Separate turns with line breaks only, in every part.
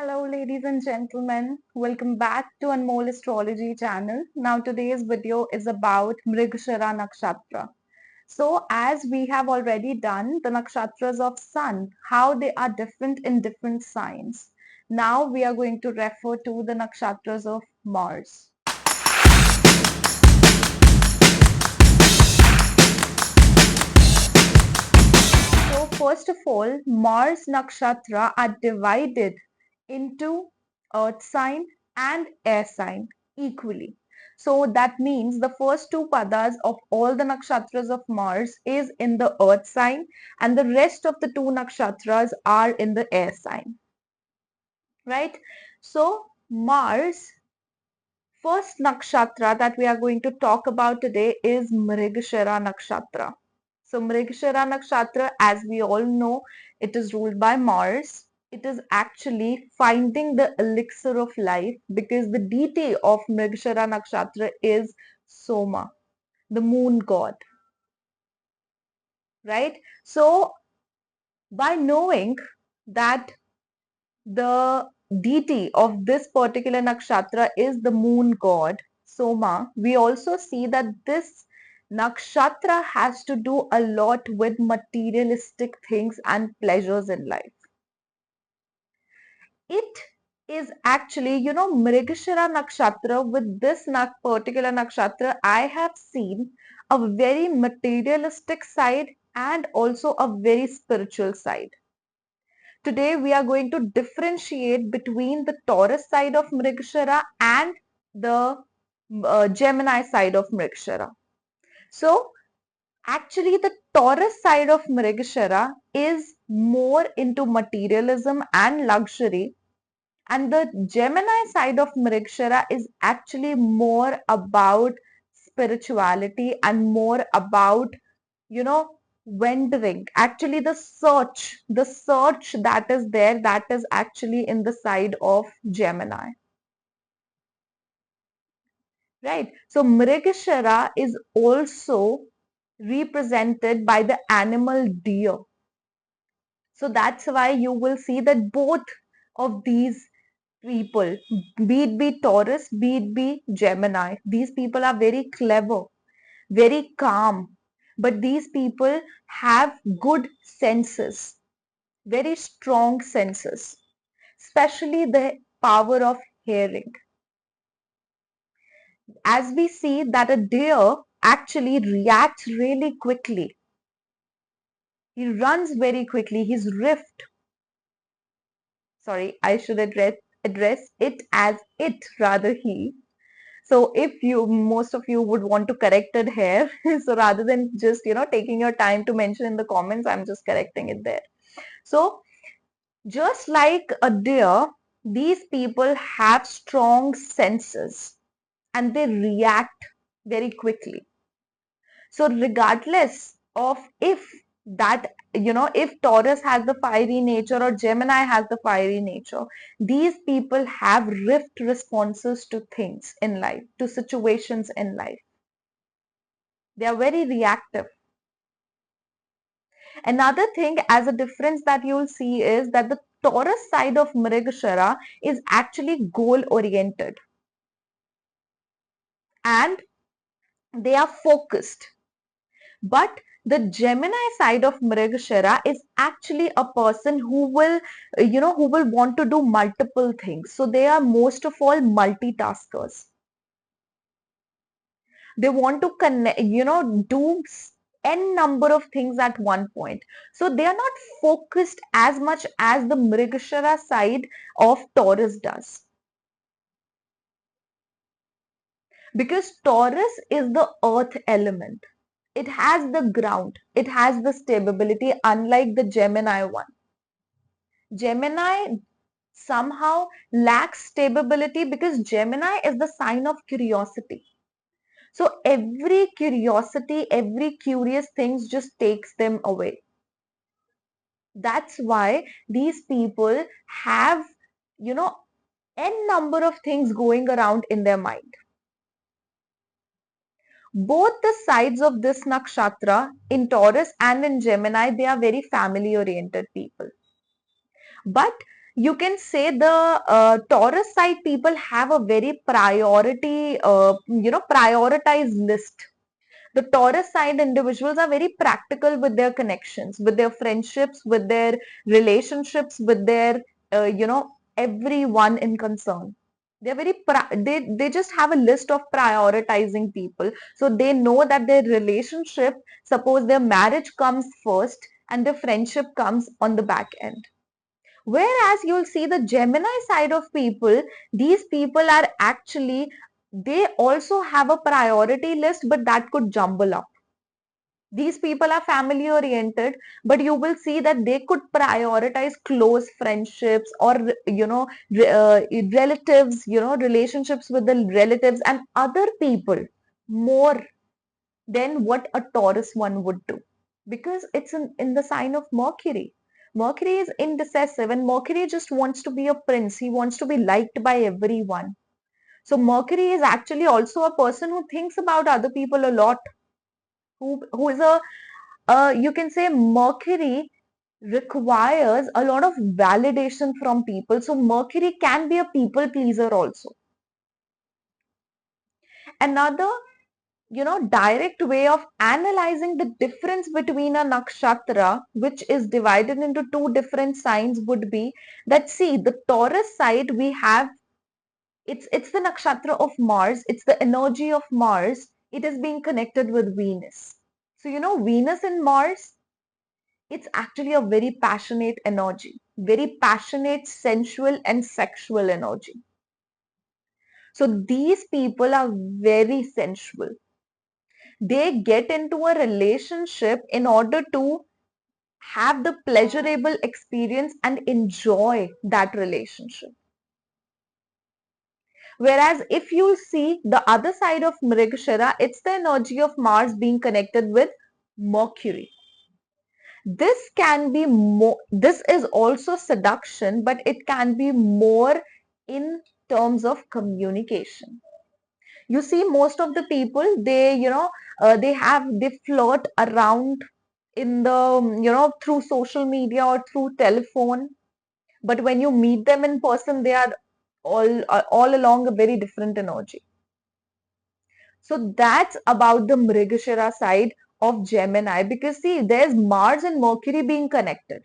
Hello, ladies and gentlemen. Welcome back to Anmoll Astrology channel. Now, today's video is about Mrigashira nakshatra. So, as we have already done the nakshatras of Sun, how they are different in different signs. Now, we are going to refer to the nakshatras of Mars. So, first of all, Mars nakshatra are divided into earth sign and air sign equally. So that means the first two padas of all the nakshatras of Mars is in the earth sign and the rest of the two nakshatras are in the air sign. Right? So Mars, first nakshatra that we are going to talk about today is Mrigashira nakshatra. So Mrigashira nakshatra, as we all know, it is ruled by Mars. It is actually finding the elixir of life because the deity of Mrigashira nakshatra is Soma, the moon god, right? So by knowing that the deity of this particular nakshatra is the moon god Soma, we also see that this nakshatra has to do a lot with materialistic things and pleasures in life. It is actually, Mrigashira nakshatra, with this particular nakshatra, I have seen a very materialistic side and also a very spiritual side. Today we are going to differentiate between the Taurus side of Mrigashira and the Gemini side of Mrigashira. So actually the Taurus side of Mrigashira is more into materialism and luxury, and the Gemini side of Mrigashira is actually more about spirituality and more about, you know, wandering. Actually, the search that is there, that is actually in the side of Gemini. Right. So Mrigashira is also represented by the animal deer. So that's why you will see that both of these people, be it be Taurus, be it be Gemini, these people are very clever, very calm, but these people have good senses, very strong senses, especially the power of hearing. As we see that a deer actually reacts really quickly, he runs very quickly, he's rift. Sorry, I should address it as it rather he. So if you, most of you would want to correct it here, so rather than just, taking your time to mention in the comments, I'm just correcting it there. So just like a deer, these people have strong senses and they react very quickly. So regardless of if that, if Taurus has the fiery nature or Gemini has the fiery nature, these people have rift responses to things in life, to situations in life. They are very reactive. Another thing as a difference that you'll see is that the Taurus side of Mrigashira is actually goal oriented and they are focused. But the Gemini side of Mrigashira is actually a person who will, who will want to do multiple things. So they are most of all multitaskers. They want to connect, do n number of things at one point. So they are not focused as much as the Mrigashira side of Taurus does. Because Taurus is the earth element. It has the ground, it has the stability, unlike the Gemini one. Gemini somehow lacks stability because Gemini is the sign of curiosity. So every curiosity, every curious things just takes them away. That's why these people have, n number of things going around in their mind. Both the sides of this nakshatra, in Taurus and in Gemini, they are very family oriented people. But you can say the Taurus side people have a very prioritized list. The Taurus side individuals are very practical with their connections, with their friendships, with their relationships, with their, everyone in concern. They're they just have a list of prioritizing people. So they know that their relationship, suppose their marriage comes first and their friendship comes on the back end. Whereas you'll see the Gemini side of people, these people are actually, they also have a priority list, but that could jumble up. These people are family oriented, but you will see that they could prioritize close friendships or, relatives, relationships with the relatives and other people more than what a Taurus one would do, because it's in the sign of Mercury. Mercury is indecisive, and Mercury just wants to be a prince. He wants to be liked by everyone. So Mercury is actually also a person who thinks about other people a lot, who is a, you can say Mercury requires a lot of validation from people. So Mercury can be a people pleaser also. Another, direct way of analyzing the difference between a nakshatra, which is divided into two different signs, would be that, see, the Taurus side we have, it's the nakshatra of Mars, it's the energy of Mars. It is being connected with Venus. So Venus and Mars, it's actually a very passionate energy, very passionate, sensual and sexual energy. So these people are very sensual. They get into a relationship in order to have the pleasurable experience and enjoy that relationship. Whereas if you see the other side of Mrigashira, it's the energy of Mars being connected with Mercury. This can be more, this is also seduction, but it can be more in terms of communication. You see, most of the people, they, they flirt around in the, through social media or through telephone. But when you meet them in person, they are all along a very different energy. So that's about the Mrigashira side of Gemini, because see, there's Mars and Mercury being connected.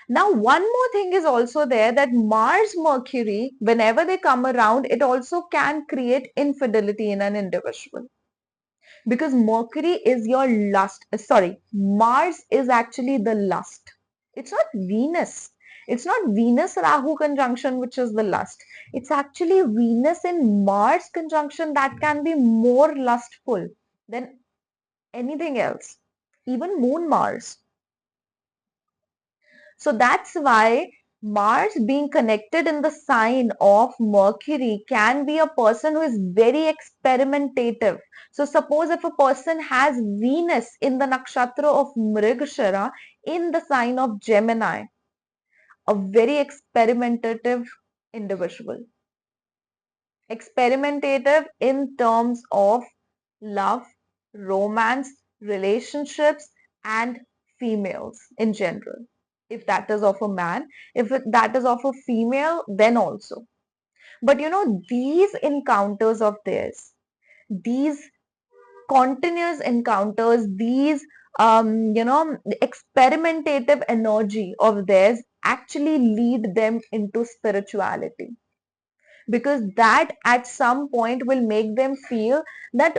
Now, one more thing is also there, that Mars Mercury, whenever they come around, it also can create infidelity in an individual. Because Mercury is your lust. Sorry, Mars is actually the lust. It's not Venus. It's not Venus Rahu conjunction which is the lust. It's actually Venus and Mars conjunction that can be more lustful than anything else, even Moon Mars. So that's why Mars being connected in the sign of Mercury can be a person who is very experimentative. So suppose if a person has Venus in the nakshatra of Mrigashira in the sign of Gemini, a very experimentative individual. Experimentative in terms of love, romance, relationships, and females in general. If that is of a man, if that is of a female, then also. But these encounters of theirs, these continuous encounters, these experimentative energy of theirs actually lead them into spirituality, because that at some point will make them feel that,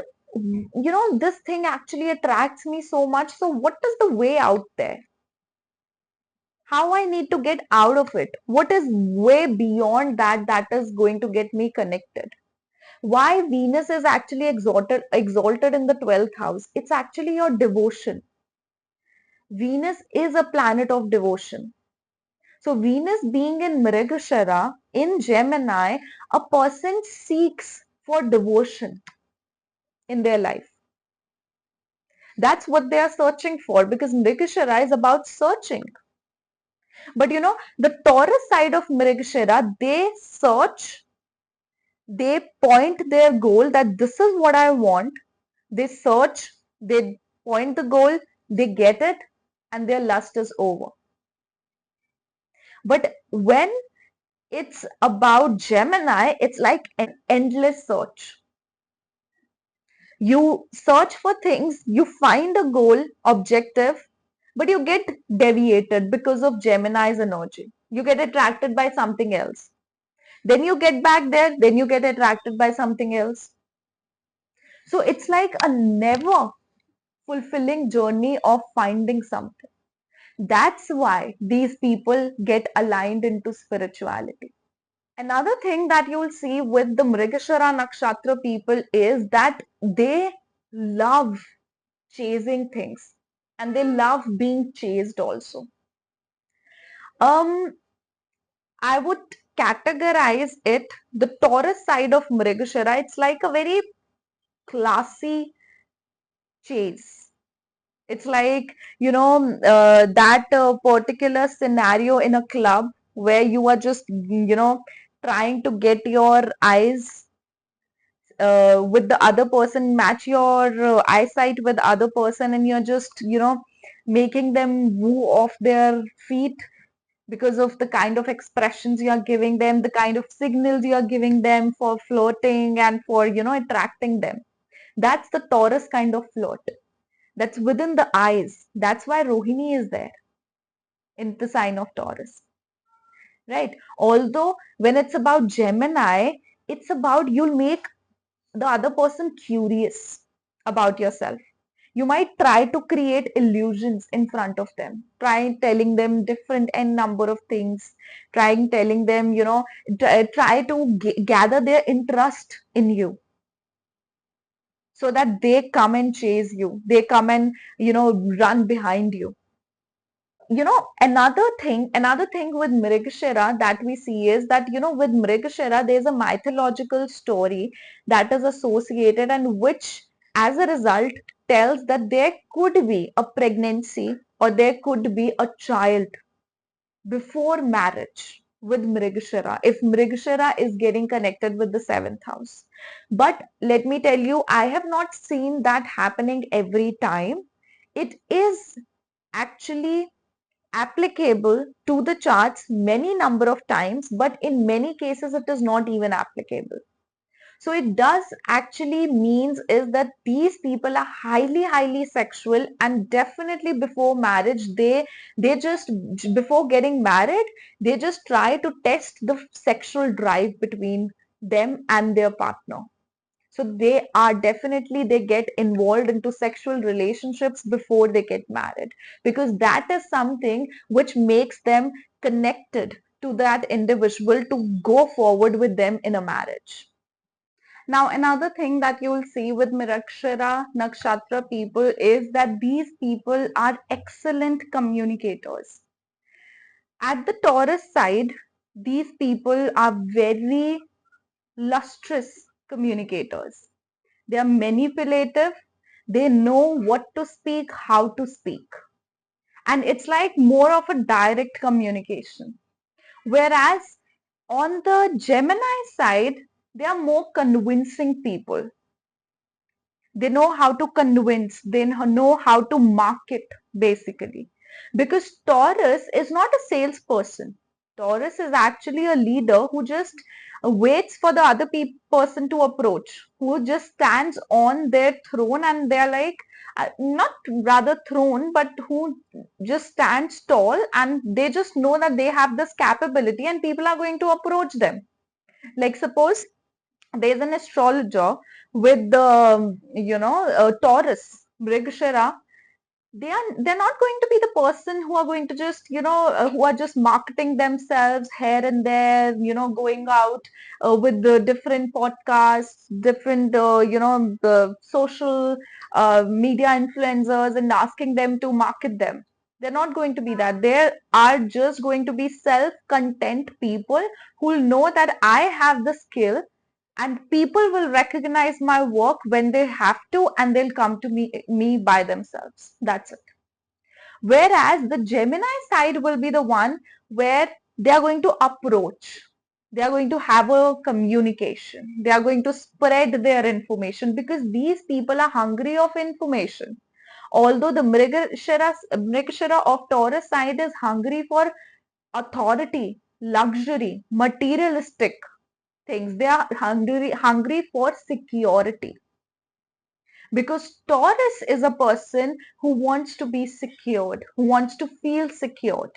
this thing actually attracts me so much. So what is the way out there? How I need to get out of it? What is way beyond that is going to get me connected? Why Venus is actually exalted in the 12th house? It's actually your devotion. Venus is a planet of devotion. So Venus being in Mrigashira, in Gemini, a person seeks for devotion in their life. That's what they are searching for, because Mrigashira is about searching. But the Taurus side of Mrigashira, they search, they point their goal that this is what I want. They search, they point the goal, they get it, and their lust is over. But when it's about Gemini, it's like an endless search. You search for things, you find a goal, objective, but you get deviated because of Gemini's energy. You get attracted by something else. Then you get back there, then you get attracted by something else. So it's like a never fulfilling journey of finding something. That's why these people get aligned into spirituality. Another thing that you'll see with the Mrigashira nakshatra people is that they love chasing things and they love being chased also. Um, I would categorize it the Taurus side of Mrigashira. It's like a very classy chase. It's like, that particular scenario in a club where you are just, trying to get your eyes with the other person, match your eyesight with the other person, and you're just, making them woo off their feet because of the kind of expressions you are giving them, the kind of signals you are giving them for flirting and for, attracting them. That's the Taurus kind of flirt. That's within the eyes. That's why Rohini is there in the sign of Taurus, right? Although when it's about Gemini, it's about you'll make the other person curious about yourself. You might try to create illusions in front of them, try telling them different n number of things, trying telling them, try to gather their interest in you so that they come and chase you. They come and, run behind you. Another thing with Mrigashira that we see is that, with Mrigashira, there's a mythological story that is associated and which, as a result, tells that there could be a pregnancy or there could be a child before marriage with Mrigashira, if Mrigashira is getting connected with the seventh house. But let me tell you, I have not seen that happening every time. It is actually applicable to the charts many number of times, but in many cases it is not even applicable. So it does actually means is that these people are highly sexual, and definitely before marriage they just, before getting married, they just try to test the sexual drive between them and their partner. So they get involved into sexual relationships before they get married, because that is something which makes them connected to that individual to go forward with them in a marriage. Now, another thing that you'll see with Mrigashira nakshatra people is that these people are excellent communicators. At the Taurus side, these people are very lustrous communicators. They are manipulative. They know what to speak, how to speak. And it's like more of a direct communication. Whereas on the Gemini side, they are more convincing people. They know how to convince, they know how to market basically. Because Taurus is not a salesperson. Taurus is actually a leader who just waits for the other person to approach, who just stands on their throne and they're like, not rather throne, but who just stands tall and they just know that they have this capability and people are going to approach them. Like suppose there's an astrologer with the Taurus Mrigashira. They're not going to be the person who are going to just who are just marketing themselves here and there, going out with the different podcasts, different the social media influencers and asking them to market them. They're not going to be that. They are just going to be self-content people who will know that I have the skill and people will recognize my work when they have to and they'll come to me by themselves. That's it. Whereas the Gemini side will be the one where they are going to approach, they are going to have a communication, they are going to spread their information, because these people are hungry of information. Although the Mrigashira of Taurus side is hungry for authority, luxury, materialistic things. They are hungry for security. Because Taurus is a person who wants to be secured, who wants to feel secured.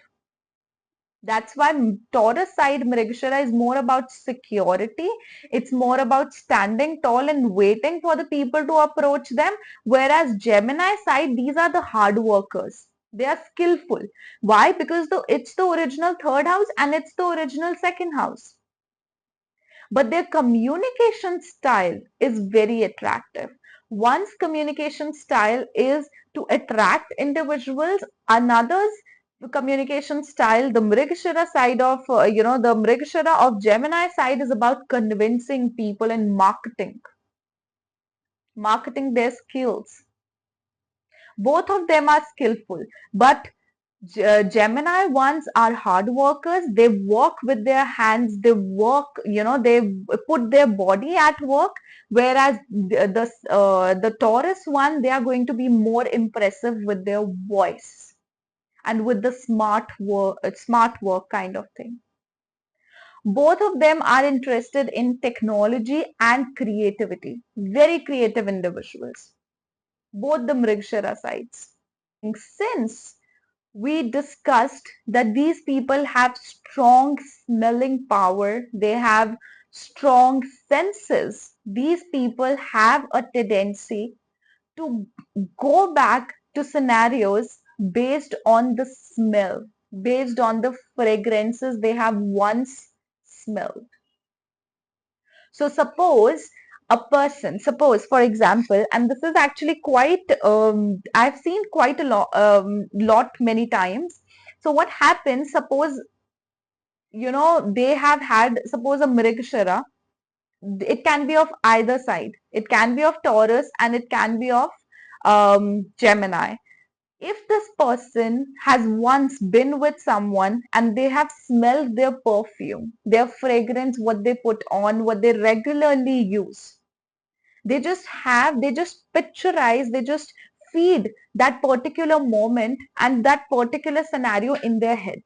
That's why Taurus side Mrigashira is more about security. It's more about standing tall and waiting for the people to approach them. Whereas Gemini side, these are the hard workers. They are skillful. Why? Because it's the original third house and it's the original second house. But their communication style is very attractive. One's communication style is to attract individuals, another's communication style, the Mrigashira side of, the Mrigashira of Gemini side is about convincing people and marketing their skills. Both of them are skillful, but Gemini ones are hard workers. They work with their hands. They work, they put their body at work. Whereas the Taurus one, they are going to be more impressive with their voice and with the smart work kind of thing. Both of them are interested in technology and creativity. Very creative individuals. Both the Mrigashira sides. Since we discussed that these people have strong smelling power, they have strong senses. These people have a tendency to go back to scenarios based on the smell, based on the fragrances they have once smelled. So suppose for example, and this is actually quite, I've seen quite a lot many times. So what happens, suppose, they have had, suppose a Mrigashira, it can be of either side. It can be of Taurus and it can be of Gemini. If this person has once been with someone and they have smelled their perfume, their fragrance, what they put on, what they regularly use, they just picturize, they just feed that particular moment and that particular scenario in their head.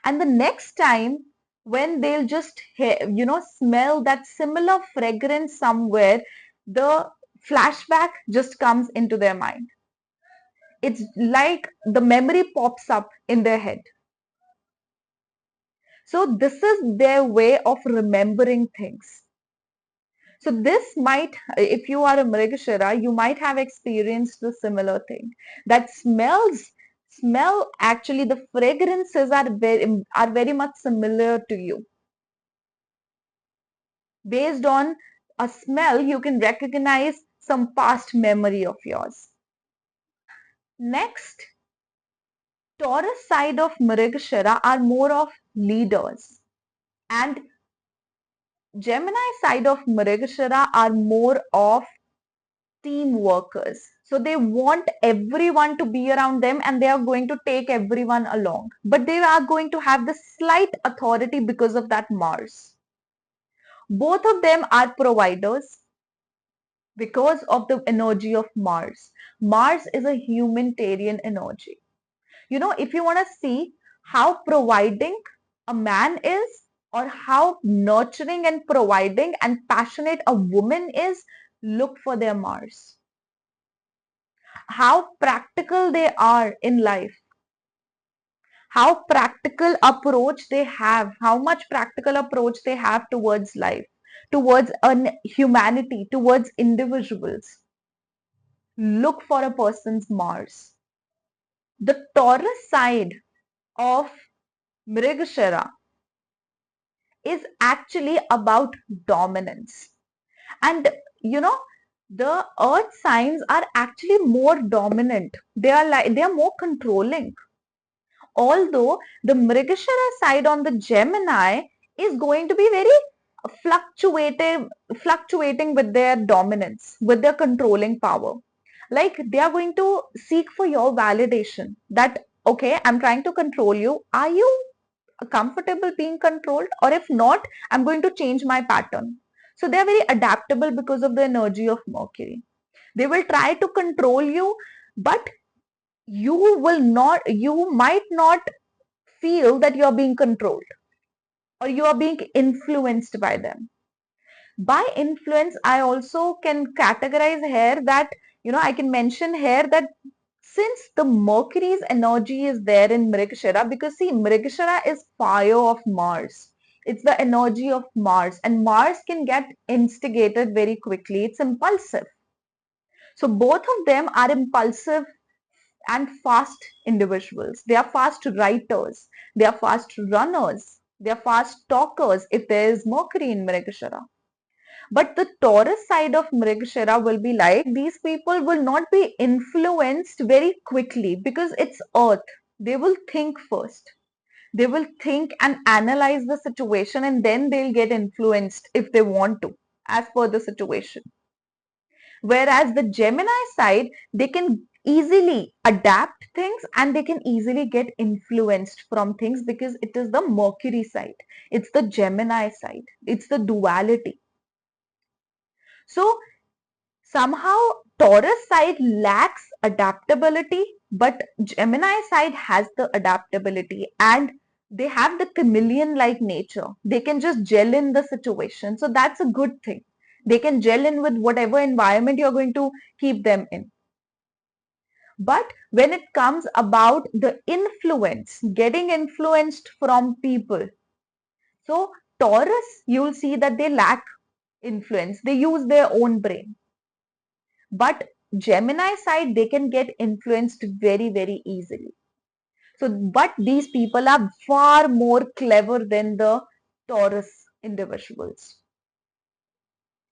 And the next time when they'll just, smell that similar fragrance somewhere, the flashback just comes into their mind. It's like the memory pops up in their head. So this is their way of remembering things. So this might, if you are a Mrigashira, you might have experienced the similar thing. That smell actually, the fragrances are very much similar to you. Based on a smell, you can recognize some past memory of yours. Next, Taurus side of Mrigashira are more of leaders, and Gemini side of Mrigashira are more of team workers. So they want everyone to be around them and they are going to take everyone along. But they are going to have the slight authority because of that Mars. Both of them are providers because of the energy of Mars. Mars is a humanitarian energy. If you want to see how providing a man is, or how nurturing and providing and passionate a woman is, look for their Mars. How practical they are in life, how practical approach they have, how much practical approach they have towards life, towards humanity, towards individuals. Look for a person's Mars. The Taurus side of Mrigashira is actually about dominance. And the earth signs are actually more dominant. They are more controlling. Although the Mrigashira side on the Gemini is going to be very fluctuating with their dominance, with their controlling power. Like they are going to seek for your validation that, okay, I'm trying to control you. Are you comfortable being controlled? Or if not, I'm going to change my pattern. So they are very adaptable because of the energy of Mercury. They will try to control you, but you might not feel that you're being controlled or you are being influenced by them. By influence, I also can categorize here that, I can mention here that since the Mercury's energy is there in Mrigashira, because see, Mrigashira is fire of Mars. It's the energy of Mars, and Mars can get instigated very quickly. It's impulsive. So both of them are impulsive and fast individuals. They are fast writers. They are fast runners. They are fast talkers if there is Mercury in Mrigashira. But the Taurus side of Mrigashira will be like these people will not be influenced very quickly because it's Earth. They will think first. They will think and analyze the situation and then they'll get influenced if they want to, as per the situation. Whereas the Gemini side, they can easily adapt things and they can easily get influenced from things because it is the Mercury side. It's the Gemini side. It's the duality. So somehow Taurus side lacks adaptability, but Gemini side has the adaptability and they have the chameleon like nature. They can just gel in the situation. So that's a good thing. They can gel in with whatever environment you're going to keep them in. But when it comes about the influence, getting influenced from people, so Taurus, you'll see that they lack influence. They use their own brain. But Gemini side, they can get influenced very, very easily. So, but these people are far more clever than the Taurus individuals,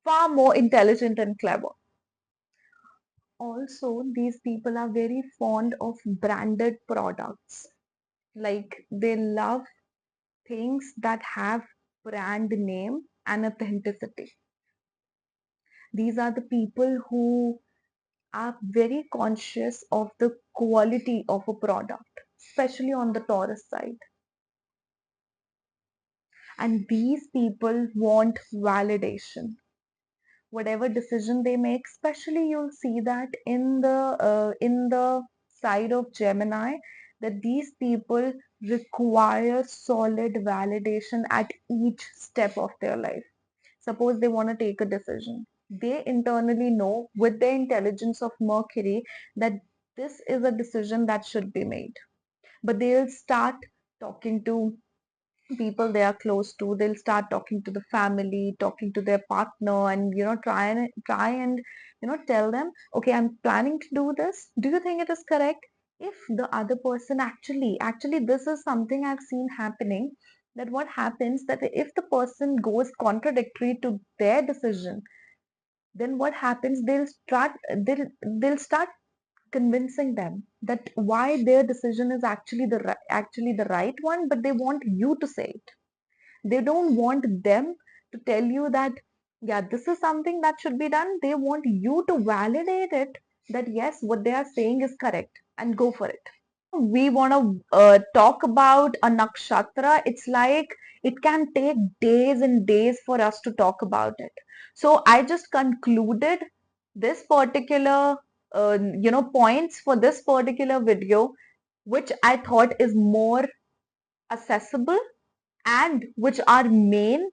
far more intelligent and clever. Also, these people are very fond of branded products. Like they love things that have brand name and authenticity. These are the people who are very conscious of the quality of a product, especially on the Taurus side. And these people want validation. Whatever decision they make, especially you'll see that in the side of Gemini, that these people require solid validation at each step of their life. Suppose they want to take a decision. They internally know with the intelligence of Mercury that this is a decision that should be made. But they'll start talking to people they are close to. They'll start talking to the family, talking to their partner, and try and tell them, okay, I'm planning to do this. Do you think it is correct? If the other person actually this is something I've seen happening, that what happens that if the person goes contradictory to their decision, then what happens they'll start convincing them that why their decision is actually the right one, but they want you to say it. They don't want them to tell you that yeah, this is something that should be done. They want you to validate it, that yes, what they are saying is correct, and go for it. We want to talk about a nakshatra. It's like it can take days and days for us to talk about it. So I just concluded this particular, points for this particular video, which I thought is more accessible and which are main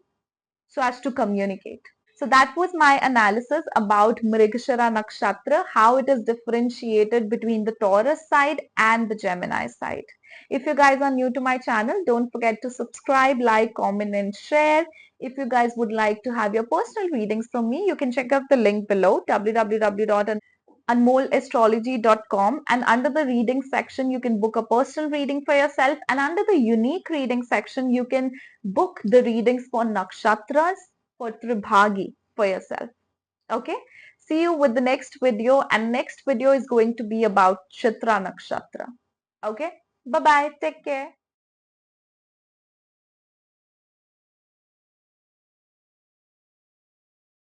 so as to communicate. So that was my analysis about Mrigashira nakshatra, how it is differentiated between the Taurus side and the Gemini side. If you guys are new to my channel, don't forget to subscribe, like, comment and share. If you guys would like to have your personal readings from me, you can check out the link below www.anmollastrology.com, and under the reading section you can book a personal reading for yourself, and under the unique reading section you can book the readings for nakshatras, for tribhagi for yourself. Okay, see you with the next video, and next video is going to be about chitra nakshatra. Okay, bye bye, take care.